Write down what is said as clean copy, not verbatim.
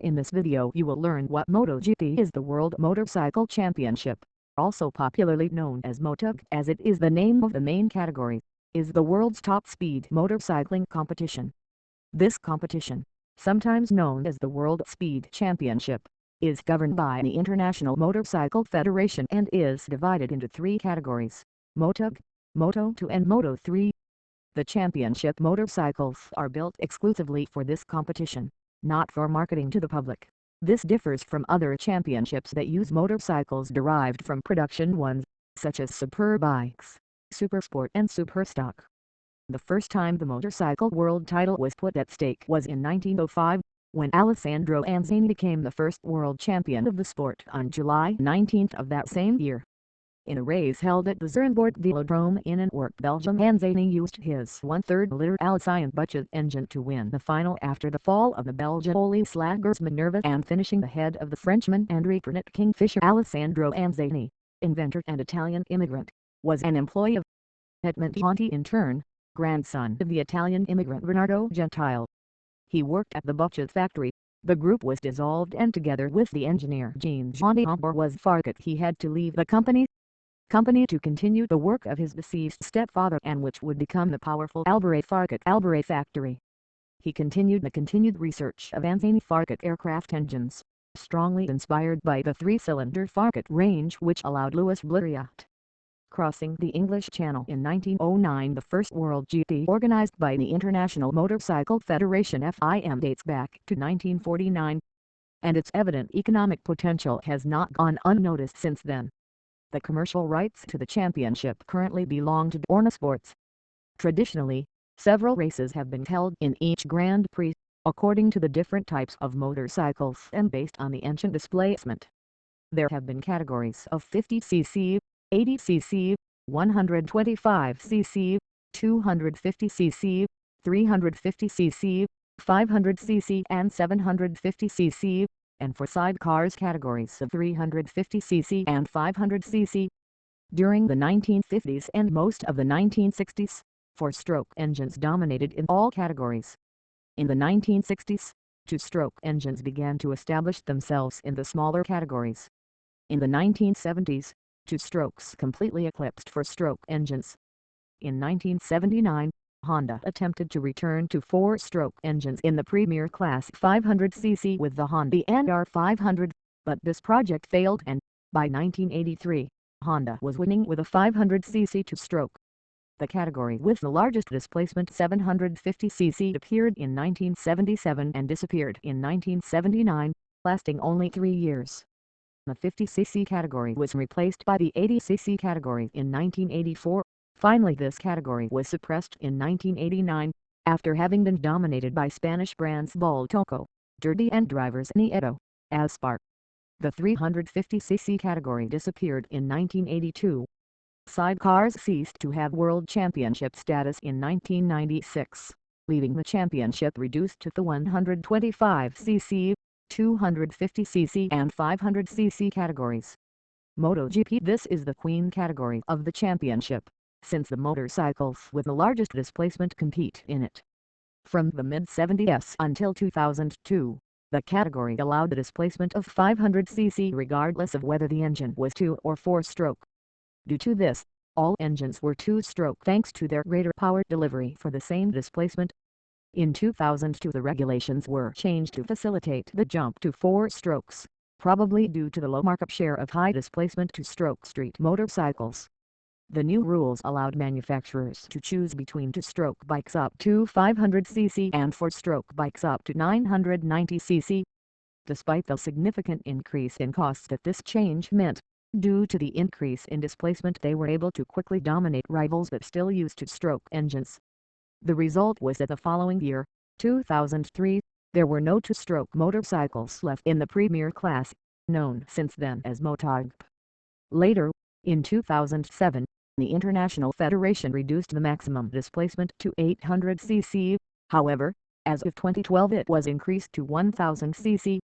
In this video you will learn what Motogp is. The World Motorcycle Championship, also popularly known as Motogp as it is the name of the main category, is the world's top speed motorcycling competition. This competition, sometimes known as the World Speed Championship, is governed by the International Motorcycle Federation and is divided into three categories: Motogp, Moto2 and Moto3. The championship motorcycles are built exclusively for this competition, not for marketing to the public. This differs from other championships that use motorcycles derived from production ones, such as Superbikes, Supersport and Superstock. The first time the motorcycle world title was put at stake was in 1905, when Alessandro Anzani became the first world champion of the sport on July 19 of that same year. In a race held at the Zernboort Velodrome in Antwerp, Belgium, Anzani used his 1/3 liter Alcyon budget engine to win the final after the fall of the Belgian Oli Slagers Minerva and finishing ahead of the Frenchman André Pernit Kingfisher. Alessandro Anzani, inventor and Italian immigrant, was an employee of Edmond Conti, in turn, grandson of the Italian immigrant Bernardo Gentile. He worked at the Buches factory. The group was dissolved and together with the engineer Jean Jean was Farquet he had to leave the company to continue the work of his deceased stepfather, and which would become the powerful Alberet Farquet factory. He continued the research of Anzani Farquet aircraft engines, strongly inspired by the three-cylinder Farquet range which allowed Louis Blériot. Crossing the English Channel in 1909, the first World GP organized by the International Motorcycle Federation (FIM) dates back to 1949, and its evident economic potential has not gone unnoticed since then. The commercial rights to the championship currently belong to Dorna Sports. Traditionally, several races have been held in each Grand Prix, according to the different types of motorcycles and based on the engine displacement. There have been categories of 50cc, 80cc, 125cc, 250cc, 350cc, 500cc and 750cc, and for sidecars categories of 350cc and 500cc. During the 1950s and most of the 1960s, four-stroke engines dominated in all categories. In the 1960s, two-stroke engines began to establish themselves in the smaller categories. In the 1970s, two-strokes completely eclipsed four-stroke engines. In 1979, Honda attempted to return to four-stroke engines in the Premier Class 500cc with the Honda NR 500, but this project failed and, by 1983, Honda was winning with a 500cc two-stroke. The category with the largest displacement, 750cc, appeared in 1977 and disappeared in 1979, lasting only 3 years. The 50cc category was replaced by the 80cc category in 1984. Finally, this category was suppressed in 1989, after having been dominated by Spanish brands Baltoco, Dirty and drivers Nieto, Aspar. The 350cc category disappeared in 1982. Sidecars ceased to have world championship status in 1996, leaving the championship reduced to the 125cc, 250cc and 500cc categories. Motogp. This is the queen category of the championship, since the motorcycles with the largest displacement compete in it. From the mid-70s until 2002, the category allowed the displacement of 500cc regardless of whether the engine was two- or four-stroke. Due to this, all engines were two-stroke thanks to their greater power delivery for the same displacement. In 2002, the regulations were changed to facilitate the jump to four strokes, probably due to the low market share of high-displacement two-stroke street motorcycles. The new rules allowed manufacturers to choose between two-stroke bikes up to 500cc and four-stroke bikes up to 990cc. Despite the significant increase in costs that this change meant, due to the increase in displacement, they were able to quickly dominate rivals that still used two-stroke engines. The result was that the following year, 2003, there were no two-stroke motorcycles left in the Premier Class, known since then as Motogp. Later, in 2007, the International Federation reduced the maximum displacement to 800cc, however, as of 2012 it was increased to 1000cc.